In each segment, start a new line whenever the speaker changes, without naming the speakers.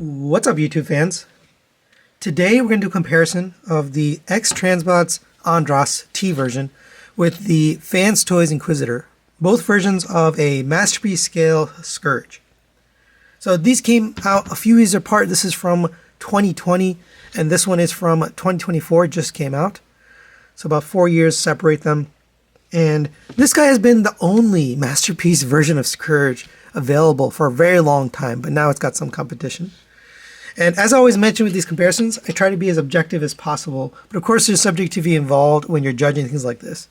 What's up, YouTube fans? Today we're going to do a comparison of the X-Transbots Andras T version with the FansToys Inquisitor, both versions of a Masterpiece scale Scourge. So these came out a few years apart. This is from 2020 and this one is from 2024, just came out. So about 4 years separate them. And this guy has been the only Masterpiece version of Scourge available for a very long time, but now it's got some competition. And as I always mention with these comparisons, I try to be as objective as possible, but of course there's subjectivity involved when you're judging things like this.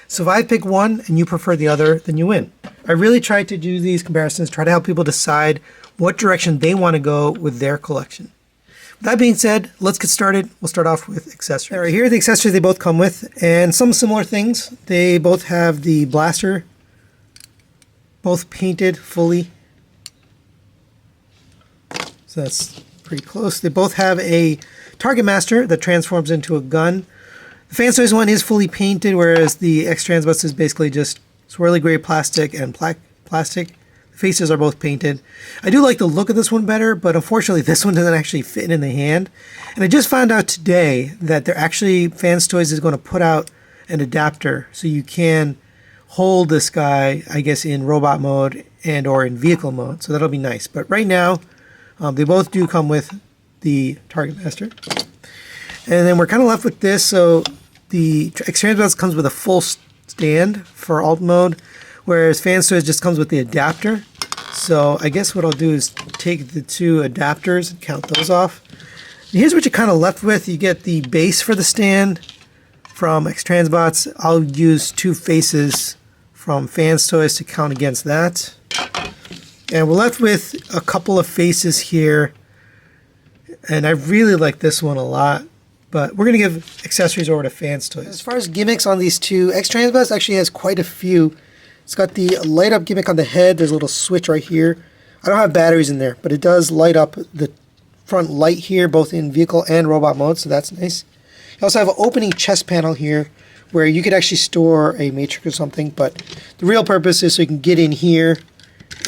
So if I pick one and you prefer the other, then you win. I really try to do these comparisons, try to help people decide what direction they want to go with their collection. With that being said, let's get started. We'll start off with accessories. All right, here are the accessories they both come with, and some similar things. They both have the blaster, both painted fully. So that's pretty close. They both have a target master that transforms into a gun. The FansToys one is fully painted, whereas the X-Transbots is basically just swirly gray plastic and black plastic. The faces are both painted. I do like the look of this one better, but unfortunately this one doesn't actually fit in the hand. And I just found out today that they're actually, FansToys is going to put out an adapter so you can hold this guy, I guess, in robot mode and or in vehicle mode. So that'll be nice. But right now, they both do come with the target master. And then we're kind of left with this. So the X-Transbots comes with a full stand for alt mode, whereas FansToys just comes with the adapter. So I guess what I'll do is take the two adapters and count those off. And here's what you're kind of left with. You get the base for the stand from X-Transbots. I'll use two faces from FansToys to count against that. And we're left with a couple of faces here. And I really like this one a lot. But we're going to give accessories over to FansToys. As far as gimmicks on these two, X-Transbots actually has quite a few. It's got the light up gimmick on the head. There's a little switch right here. I don't have batteries in there, but it does light up the front light here, both in vehicle and robot mode, so that's nice. You also have an opening chest panel here where you could actually store a matrix or something, but the real purpose is so you can get in here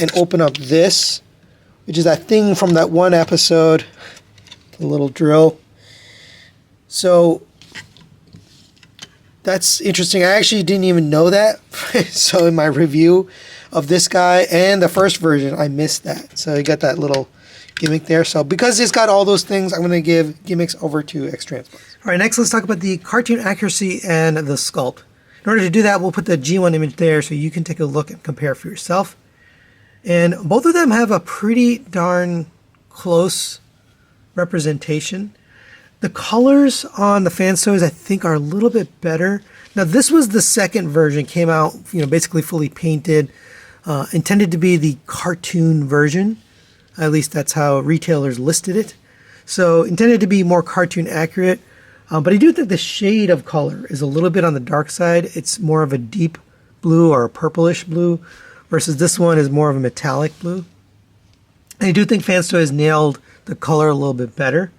and open up this, which is that thing from that one episode, the little drill. So that's interesting. I actually didn't even know that. So in my review of this guy and the first version, I missed that. So you got that little gimmick there. So because it's got all those things, I'm going to give gimmicks over to X-Transbots. All right, next let's talk about the cartoon accuracy and the sculpt. In order to do that, we'll put the G1 image there so you can take a look and compare for yourself. And both of them have a pretty darn close representation. The colors on the FansToys, I think, are a little bit better. Now, this was the second version, came out, basically fully painted, intended to be the cartoon version. At least that's how retailers listed it. So, intended to be more cartoon accurate. But I do think the shade of color is a little bit on the dark side. It's more of a deep blue or a purplish blue, versus this one is more of a metallic blue. And I do think FansToys nailed the color a little bit better.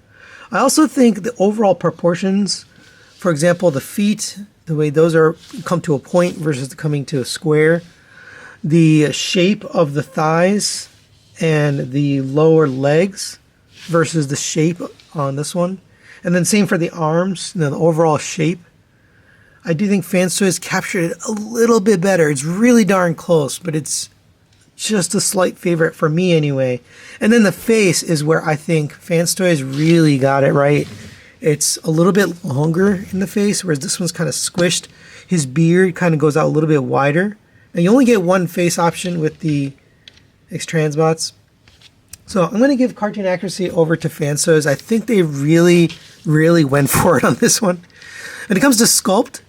I also think the overall proportions, for example, the feet, the way those are come to a point versus coming to a square, the shape of the thighs and the lower legs versus the shape on this one, and then same for the arms, the overall shape. I do think FansToys captured it a little bit better. It's really darn close, but it's just a slight favorite for me anyway. And then the face is where I think FansToys really got it right. It's a little bit longer in the face, whereas this one's kind of squished. His beard kind of goes out a little bit wider. And you only get one face option with the X-Transbots. So I'm going to give cartoon accuracy over to FansToys. I think they really went for it on this one. When it comes to sculpt,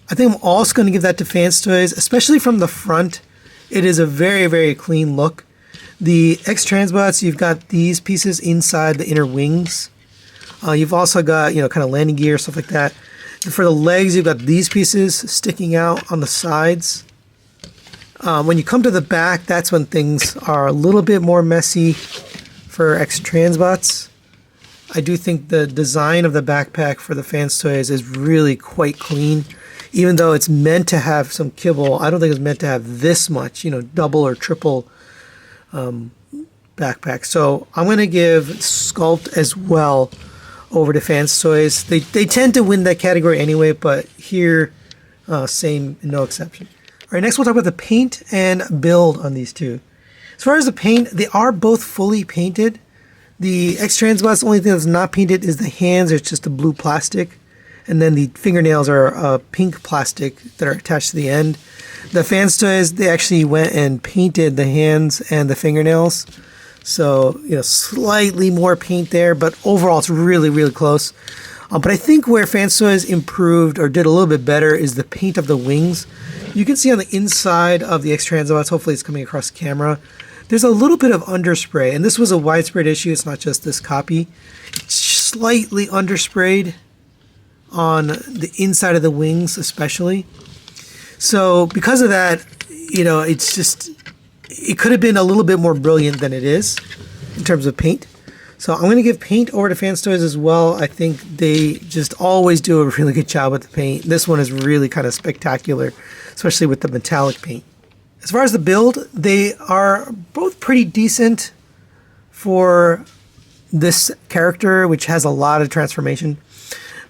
I think I'm also going to give that to FansToys, especially from the front. It is a very clean look. The X-Transbots, you've got these pieces inside the inner wings. You've also got, kind of landing gear, stuff like that. And for the legs, you've got these pieces sticking out on the sides. When you come to the back, that's when things are a little bit more messy for X-Transbots. I do think the design of the backpack for the FansToys is really quite clean. Even though it's meant to have some kibble, I don't think it's meant to have this much, double or triple backpack. So I'm going to give Sculpt as well over to FansToys. They tend to win that category anyway, but here, same, no exception. All right, next we'll talk about the paint and build on these two. As far as the paint, they are both fully painted. The X-Transbots, the only thing that's not painted is the hands. It's just a blue plastic. And then the fingernails are pink plastic that are attached to the end. The FansToys, they actually went and painted the hands and the fingernails. So, slightly more paint there, but overall it's really, really close. But I think where FansToys improved or did a little bit better is the paint of the wings. You can see on the inside of the X-Transbots, hopefully it's coming across the camera, there's a little bit of underspray. And this was a widespread issue, it's not just this copy. It's slightly undersprayed on the inside of the wings especially. So because of that, it's just, it could have been a little bit more brilliant than it is in terms of paint. So I'm going to give paint over to FansToys as well. I think they just always do a really good job with the paint. This one is really kind of spectacular, especially with the metallic paint. As far as the build, they are both pretty decent for this character, which has a lot of transformation.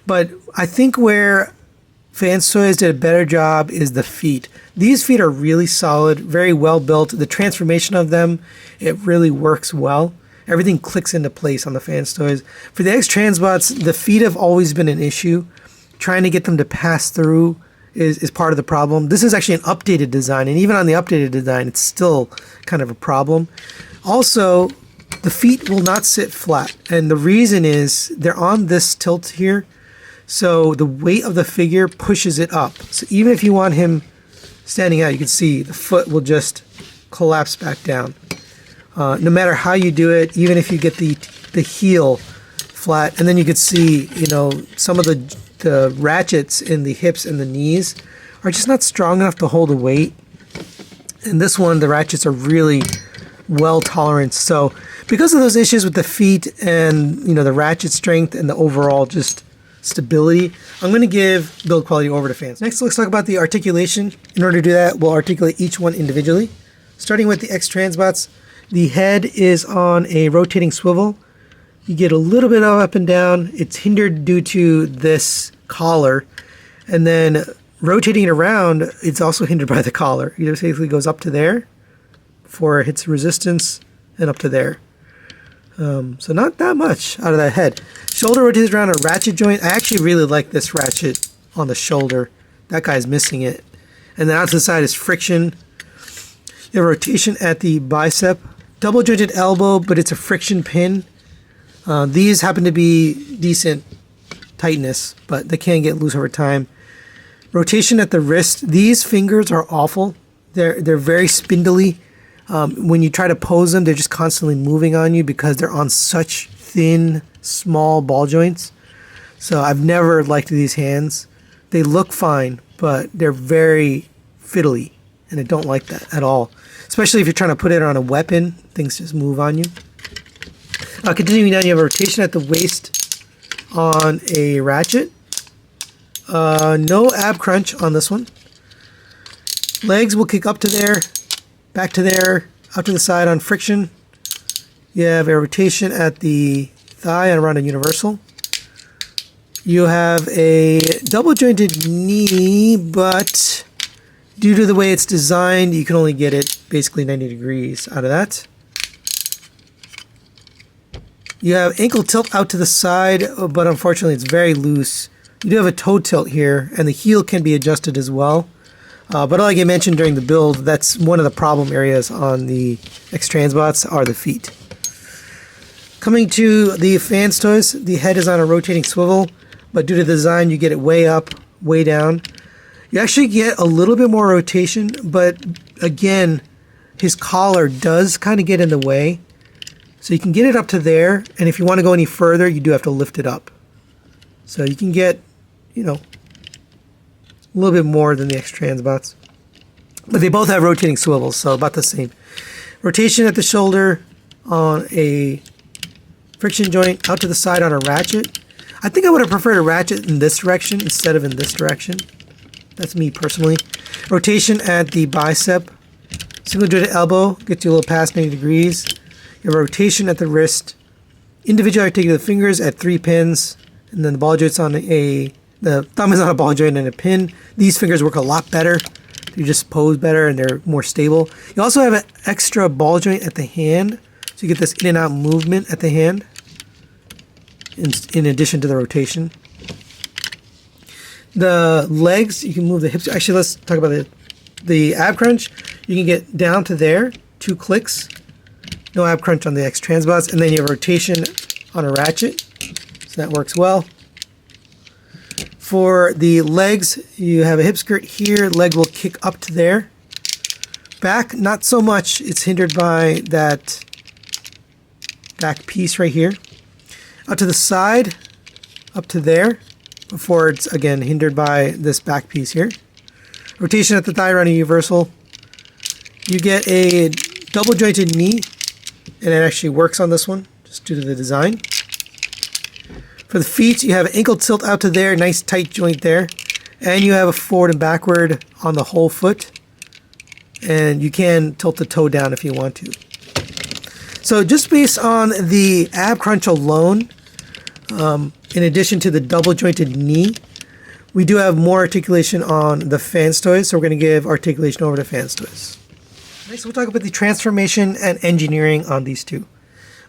But I think where FansToys did a better job is the feet. These feet are really solid, very well built. The transformation of them, it really works well. Everything clicks into place on the FansToys. For the X-Transbots, the feet have always been an issue. Trying to get them to pass through is part of the problem. This is actually an updated design, and even on the updated design, it's still kind of a problem. Also, the feet will not sit flat, and the reason is they're on this tilt here. So the weight of the figure pushes it up. So even if you want him standing out, you can see the foot will just collapse back down. No matter how you do it, even if you get the heel flat, and then you could see, some of the ratchets in the hips and the knees are just not strong enough to hold the weight. And this one, the ratchets are really well tolerant. So because of those issues with the feet and, the ratchet strength and the overall just stability, I'm going to give build quality over to fans. Next, let's talk about the articulation. In order to do that, we'll articulate each one individually. Starting with the X-Transbots, the head is on a rotating swivel. You get a little bit of up and down. It's hindered due to this collar. And then rotating it around, it's also hindered by the collar. It basically goes up to there before it hits resistance and up to there. So not that much out of that head. Shoulder rotates around a ratchet joint. I actually really like this ratchet on the shoulder. That guy's missing it. And then out to the side is friction. You have rotation at the bicep. Double jointed elbow, but it's a friction pin. These happen to be decent tightness, but they can get loose over time. Rotation at the wrist. These fingers are awful. They're very spindly. When you try to pose them, they're just constantly moving on you because they're on such thin, small ball joints. So I've never liked these hands. They look fine, but they're very fiddly, and I don't like that at all. Especially if you're trying to put it on a weapon, things just move on you. Continuing down, you have a rotation at the waist on a ratchet. No ab crunch on this one. Legs will kick up to there, back to there, out to the side on friction. You have a rotation at the thigh and around a universal. You have a double jointed knee, but due to the way it's designed, you can only get it basically 90 degrees out of that. You have ankle tilt out to the side, but unfortunately it's very loose. You do have a toe tilt here, and the heel can be adjusted as well. But like I mentioned during the build, that's one of the problem areas on the X-Transbots are the feet. Coming to the FansToys, the head is on a rotating swivel, but due to the design, you get it way up, way down. You actually get a little bit more rotation, but again, his collar does kind of get in the way. So you can get it up to there, and if you want to go any further, you do have to lift it up. So you can get, a little bit more than the X-Transbots. But they both have rotating swivels, so about the same. Rotation at the shoulder on a friction joint, out to the side on a ratchet. I think I would have preferred a ratchet in this direction instead of in this direction. That's me personally. Rotation at the bicep. Single jointed elbow gets you a little past 90 degrees. You have rotation at the wrist, individual articulated fingers at 3 pins, and then the ball joint's on the thumb is on a ball joint and a pin. These fingers work a lot better. They just pose better and they're more stable. You also have an extra ball joint at the hand, so you get this in and out movement at the hand, in addition to the rotation. The legs, you can move the hips. Actually, let's talk about the ab crunch. You can get down to there, 2 clicks. No ab crunch on the X-Transbots, and then you have rotation on a ratchet, so that works well. For the legs, you have a hip skirt here. Leg will kick up to there. Back, not so much. It's hindered by that back piece right here. Out to the side, up to there, before it's again hindered by this back piece here. Rotation at the thigh around a universal. You get a double jointed knee, and it actually works on this one, just due to the design. For the feet, you have an ankle tilt out to there, nice tight joint there. And you have a forward and backward on the whole foot. And you can tilt the toe down if you want to. So just based on the ab crunch alone, in addition to the double jointed knee, we do have more articulation on the FansToys, so we're going to give articulation over to FansToys. Next, we'll talk about the transformation and engineering on these two.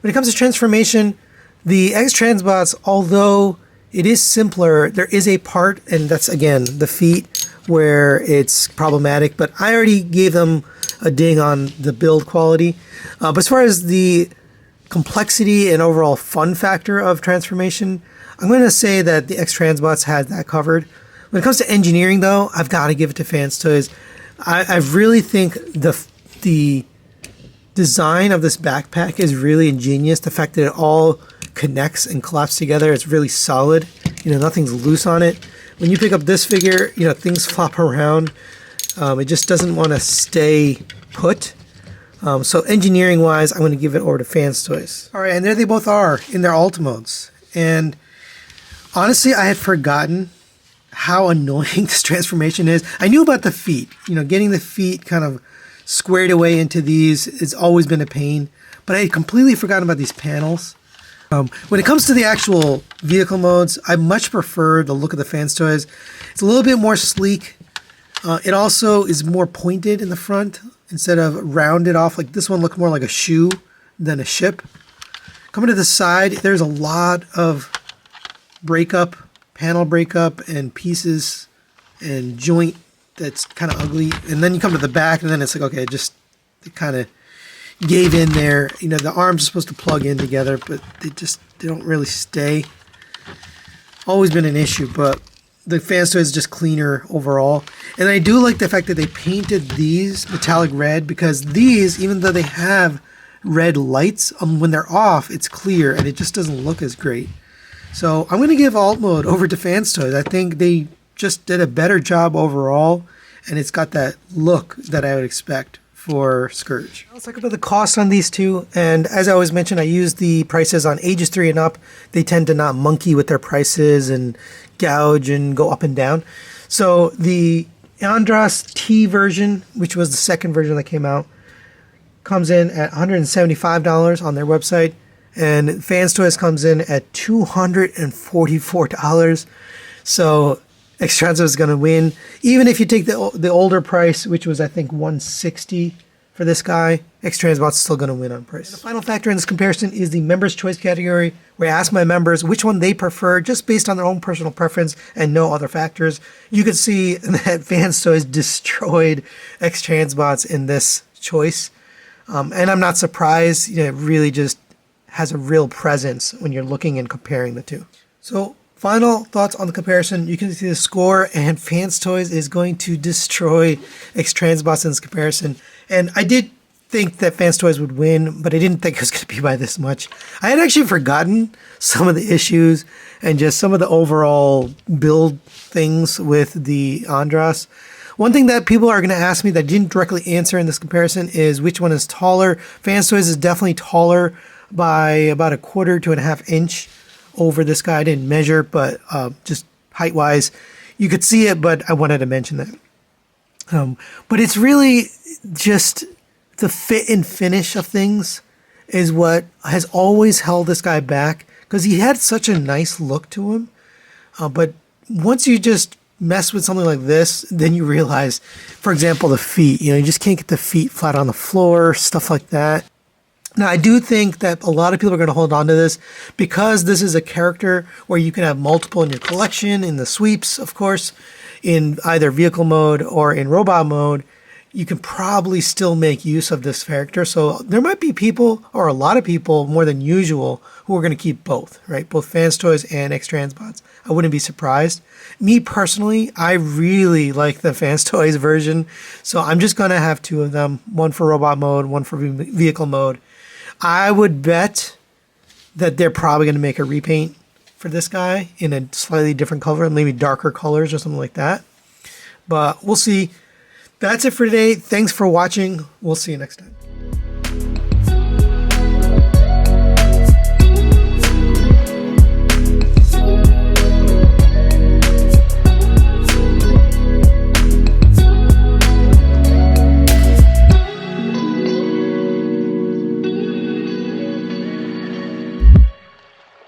When it comes to transformation, the X-Transbots, although it is simpler, there is a part, and that's again the feet, where it's problematic, but I already gave them a ding on the build quality. But as far as the complexity and overall fun factor of transformation, I'm going to say that the X-Transbots had that covered. When it comes to engineering, though, I've got to give it to FansToys. I really think the design of this backpack is really ingenious. The fact that it all connects and collapses together, it's really solid. Nothing's loose on it. When you pick up this figure, things flop around. It just doesn't want to stay put. So engineering wise, I'm going to give it over to FansToys. All right, and there they both are in their alt modes. And honestly, I had forgotten how annoying this transformation is. I knew about the feet. Getting the feet kind of squared away into these has always been a pain. But I had completely forgotten about these panels. When it comes to the actual vehicle modes, I much prefer the look of the FansToys. It's a little bit more sleek. It also is more pointed in the front instead of rounded off. Like this one looked more like a shoe than a ship. Coming to the side, there's a lot of breakup, panel breakup, and pieces and joint that's kind of ugly. And then you come to the back, and then it's like, okay, it kind of gave in there. The arms are supposed to plug in together, but they don't really stay. Always been an issue, but the FansToys is just cleaner overall. And I do like the fact that they painted these metallic red, because these, even though they have red lights, when they're off, it's clear and it just doesn't look as great. So I'm going to give alt mode over to FansToys. I think they just did a better job overall, and it's got that look that I would expect for Scourge. Let's talk about the cost on these two. And as I always mention, I use the prices on ages 3 and up. They tend to not monkey with their prices and gouge and go up and down. So the Andras T version, which was the second version that came out, comes in at $175 on their website. And FansToys comes in at $244. So X-Transbots is going to win. Even if you take the older price, which was I think $160 for this guy, X-Transbots is still going to win on price. The final factor in this comparison is the members' choice category, where I ask my members which one they prefer, just based on their own personal preference and no other factors. You can see that FansToys destroyed X-Transbots in this choice, and I'm not surprised. It really just has a real presence when you're looking and comparing the two. So final thoughts on the comparison. You can see the score, and FansToys is going to destroy X-Transbots in this comparison. And I did think that FansToys would win, but I didn't think it was going to be by this much. I had actually forgotten some of the issues and just some of the overall build things with the Andras. One thing that people are going to ask me that I didn't directly answer in this comparison is which one is taller. FansToys is definitely taller by about 1/4 to 1/2 inch over this guy. I didn't measure, but just height-wise, you could see it, but I wanted to mention that. But it's really just the fit and finish of things is what has always held this guy back, because he had such a nice look to him. But once you just mess with something like this, then you realize, for example, the feet. You just can't get the feet flat on the floor, stuff like that. Now, I do think that a lot of people are going to hold on to this because this is a character where you can have multiple in your collection, in the sweeps, of course, in either vehicle mode or in robot mode. You can probably still make use of this character. So there might be people, or a lot of people more than usual, who are going to keep both, right? Both FansToys and X-Transbots. I wouldn't be surprised. Me personally, I really like the FansToys version. So I'm just going to have two of them, one for robot mode, one for vehicle mode. I would bet that they're probably going to make a repaint for this guy in a slightly different color, maybe darker colors or something like that. But we'll see. That's it for today. Thanks for watching. We'll see you next time.